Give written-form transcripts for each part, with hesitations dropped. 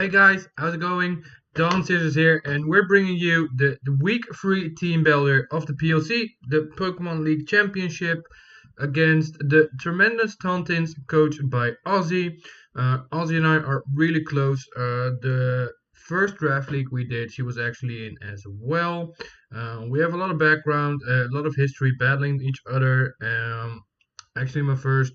Hey guys, how's it going? Tontins is here, and we're bringing you the week 3 team builder of the PLC, the Pokemon League Championship, against the Tremendous Tontins, coached by Ozzy. Ozzy and I are really close. The first draft league we did, she was actually in as well. We have a lot of background, a lot of history, battling each other. Actually, my first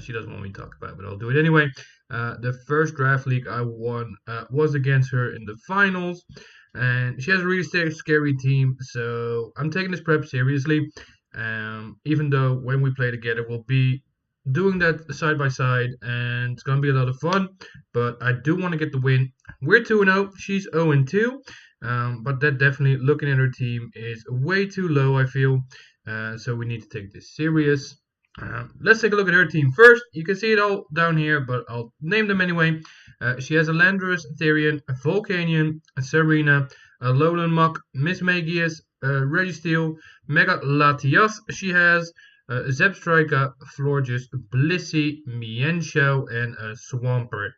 she doesn't want me to talk about it, but I'll do it anyway. The first draft league I won was against her in the finals, and she has a really scary team. So I'm taking this prep seriously. Even though when we play together, we'll be doing that side by side, and it's gonna be a lot of fun. But I do want to get the win. We're 2-0. She's 0-2. But that definitely, looking at her team, is way too low, I feel. So we need to take this serious. Let's take a look at her team first. You can see it all down here, but I'll name them anyway. She has a Landorus, Therian, a Volcanion, a Serena, a Lowland Muck, Miss Magius, Registeel, Mega Latias. She has Zebstrika, Florges, Blissey, Mienshao, and a Swampert.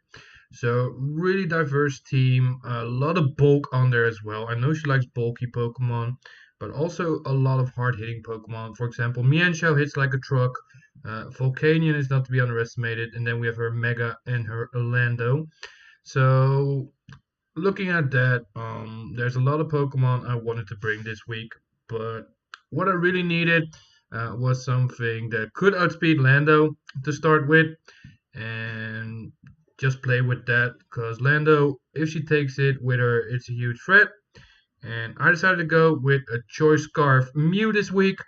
So really diverse team. A lot of bulk on there as well. I know she likes bulky Pokemon, but also a lot of hard-hitting Pokemon. For example, Mienshao hits like a truck. Volcanion is not to be underestimated, and then we have her Mega and her Orlando. So looking at that, there's a lot of Pokemon I wanted to bring this week, but what I really needed was something that could outspeed Lando to start with, and just play with that because Lando, if she takes it with her, it's a huge threat. And I decided to go with a Choice Scarf Mew this week.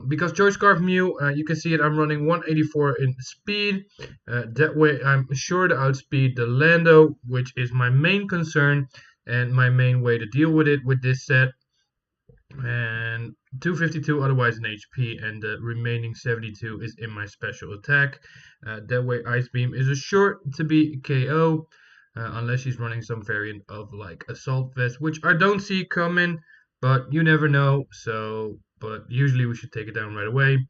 Because Choice Scarf Mew, you can see it, I'm running 184 in speed. That way I'm sure to outspeed the Lando, which is my main concern and my main way to deal with it with this set. And 252 otherwise in HP, and the remaining 72 is in my special attack. That way Ice Beam is assured to be KO. Unless she's running some variant of like Assault Vest, which I don't see coming, but you never know. So, but usually we should take it down right away.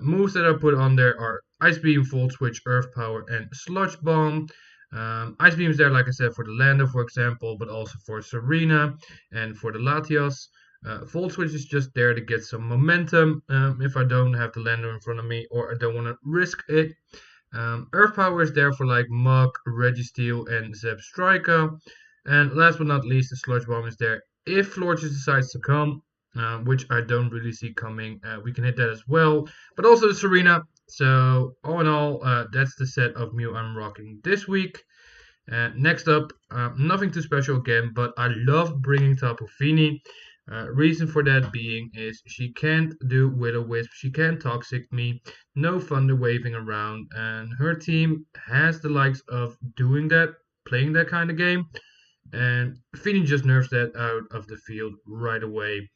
Moves that I put on there are Ice Beam, Volt Switch, Earth Power, and Sludge Bomb. Ice Beam is there, like I said, for the Lando, for example, but also for Serena and for the Latios. Volt Switch is just there to get some momentum if I don't have the Lando in front of me or I don't want to risk it. Earth Power is there for like Mug, Registeel, and Zebstrika. And last but not least, the Sludge Bomb is there if Florges decides to come, which I don't really see coming. We can hit that as well. But also the Serena. So, all in all, that's the set of Mew I'm rocking this week. Next up, nothing too special again, but I love bringing Tapu Fini. Reason for that being is she can't do Will-O-Wisp, she can't Toxic me, no Thunder waving around, and her team has the likes of doing that, playing that kind of game, and Fini just nerfs that out of the field right away.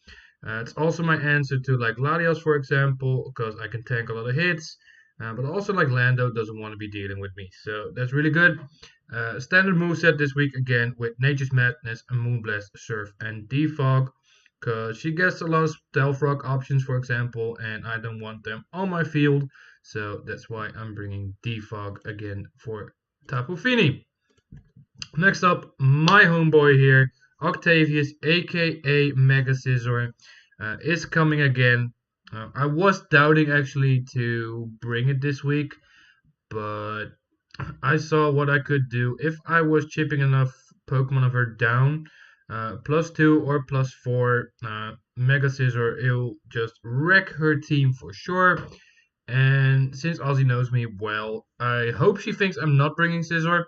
It's also my answer to like Latios, for example, because I can tank a lot of hits, but also like Lando doesn't want to be dealing with me, so that's really good. Standard moveset this week again with Nature's Madness, Moonblast, Surf, and Defog. Because she gets a lot of Stealth Rock options, for example, and I don't want them on my field. So that's why I'm bringing Defog again for Tapu Fini. Next up, my homeboy here, Octavius, aka Mega Scizor, is coming again. I was doubting actually to bring it this week, but I saw what I could do if I was chipping enough Pokemon of her down. +2 or +4, Mega Scizor, it'll just wreck her team for sure. And since Ozzy knows me well, I hope she thinks I'm not bringing Scizor,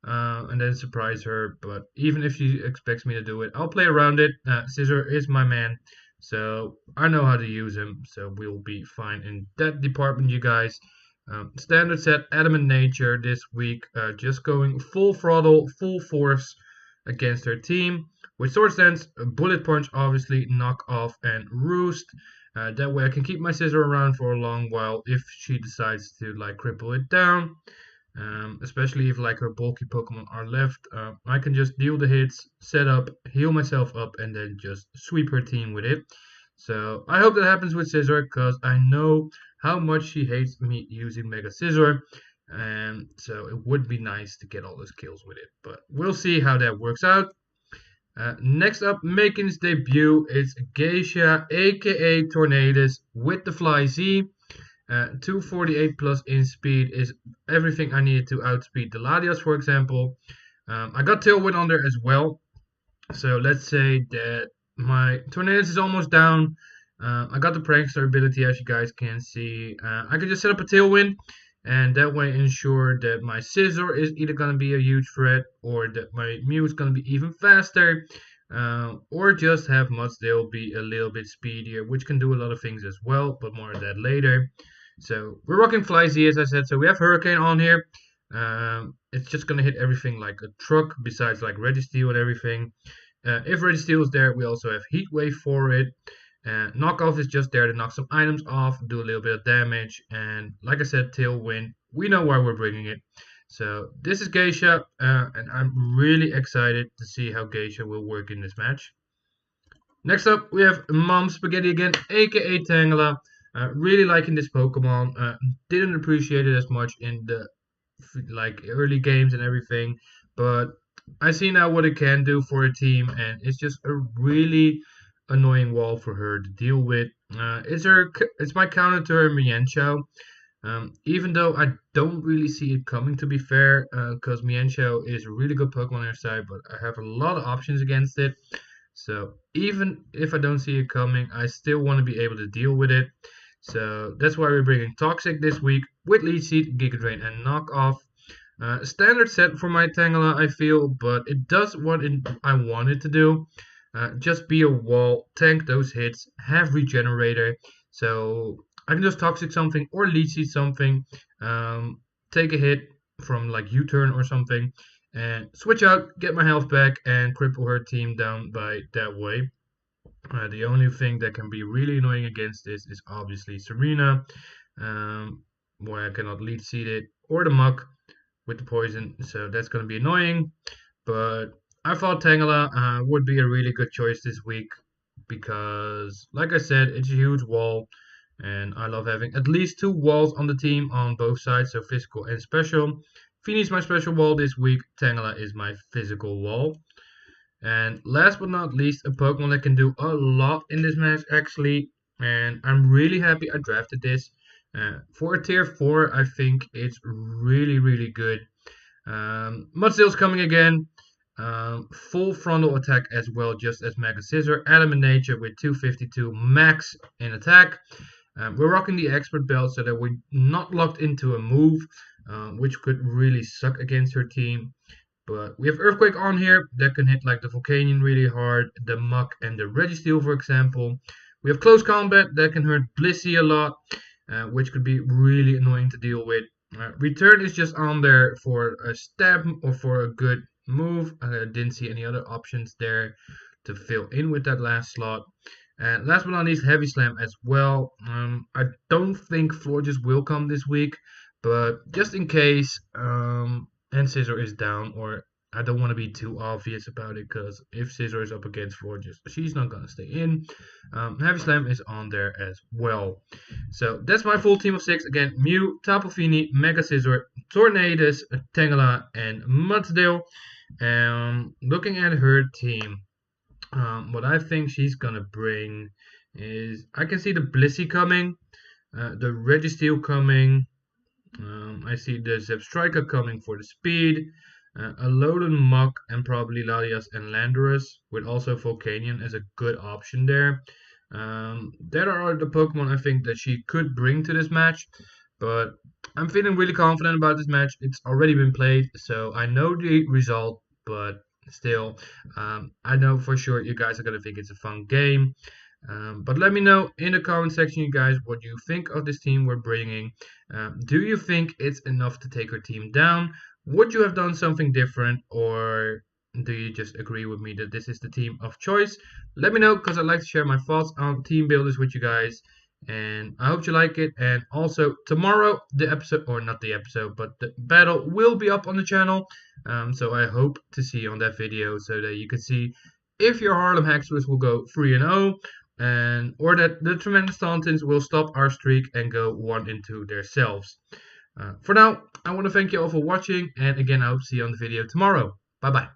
and then surprise her. But even if she expects me to do it, I'll play around it. Scizor is my man, so I know how to use him, so we'll be fine in that department, you guys. Standard set, Adamant Nature this week, just going full throttle, full force against her team. With Sword Stance, Bullet Punch, obviously, Knock Off, and Roost. That way I can keep my Scizor around for a long while if she decides to like cripple it down. Especially if like her bulky Pokemon are left. I can just deal the hits, set up, heal myself up, and then just sweep her team with it. So I hope that happens with Scizor because I know how much she hates me using Mega Scizor. and so it would be nice to get all those kills with it, but we'll see how that works out. Next up, making his debut is Geisha, aka Tornadus, with the Fly Z. 248 plus in speed is everything I needed to outspeed the Latias, for example. I got Tailwind on there as well. So let's say that my Tornadus is almost down. I got the Prankster ability, as you guys can see. I can just set up a Tailwind, and that way ensure that my Scizor is either going to be a huge threat, or that my Mew is going to be even faster, or just have Mudsdale be a little bit speedier, which can do a lot of things as well, but more of that later. So we're rocking Fly Z, as I said. So we have Hurricane on here. It's just gonna hit everything like a truck, besides like Registeel and everything. If Registeel is there, we also have Heat Wave for it. Knockoff is just there to knock some items off, do a little bit of damage, and like I said, Tailwind. We know why we're bringing it. So this is Geisha, and I'm really excited to see how Geisha will work in this match. Next up, we have Mom Spaghetti again, aka Tangela. Really liking this Pokemon. Didn't appreciate it as much in the early games and everything, but I see now what it can do for a team, and it's just a really annoying wall for her to deal with. It's my counter to her Mienshao. Even though I don't really see it coming, to be fair, because Mienshao is a really good Pokemon on her side, but I have a lot of options against it. So even if I don't see it coming, I still want to be able to deal with it. So that's why we're bringing Toxic this week with Leech Seed, Giga Drain, and Knockoff. Standard set for my Tangela, I feel, but it does what I want it to do. Just be a wall, tank those hits, have Regenerator. So I can just Toxic something or Leech Seed something, take a hit from like U-turn or something, and switch out, get my health back, and cripple her team down by that way. The only thing that can be really annoying against this is obviously Serena, where I cannot Leech Seed it, or the Muck with the poison, so that's going to be annoying. But I thought Tangela would be a really good choice this week because, like I said, it's a huge wall, and I love having at least 2 walls on the team on both sides, so physical and special. Phoenix my special wall this week, Tangela is my physical wall. And last but not least, a Pokemon that can do a lot in this match actually, and I'm really happy I drafted this. For a tier 4, I think it's really good. Mudsdale's coming again. Full frontal attack as well, just as Mega Scissor. Element Nature with 252 max in attack. We're rocking the Expert Belt so that we're not locked into a move, which could really suck against her team. But we have Earthquake on here that can hit like the Volcanion really hard, the Muck and the Registeel, for example. We have Close Combat that can hurt Blissey a lot, which could be really annoying to deal with. Return is just on there for a stab or for a good move. I didn't see any other options there to fill in with that last slot. And last but not least, Heavy Slam as well. I don't think Florges will come this week, but just in case, and Scizor is down, or I don't want to be too obvious about it, because if Scizor is up against Florges, she's not going to stay in. Heavy Slam is on there as well. So that's my full team of 6. Again, Mew, Tapu Fini, Mega Scizor, Tornadus, Tangela, and Mudsdale. Looking at her team, what I think she's going to bring is, I can see the Blissey coming, the Registeel coming, I see the Zebstrika coming for the speed, a loaded Muck, and probably Latias and Landorus, with also Volcanion as a good option there. There are the Pokemon I think that she could bring to this match, but I'm feeling really confident about this match. It's already been played, so I know the result, but still, I know for sure you guys are going to think it's a fun game. But let me know in the comment section, you guys, what you think of this team we're bringing. Do you think it's enough to take our team down? Would you have done something different, or do you just agree with me that this is the team of choice? Let me know, because I'd like to share my thoughts on team builders with you guys. And I hope you like it. And also tomorrow, the episode, or not the episode, but the battle will be up on the channel. So I hope to see you on that video, so that you can see if your Harlem Haxorus will go 3-0. Or that the Tremendous Tontins will stop our streak and go 1-2 themselves. For now, I want to thank you all for watching, and again, I hope to see you on the video tomorrow. Bye bye.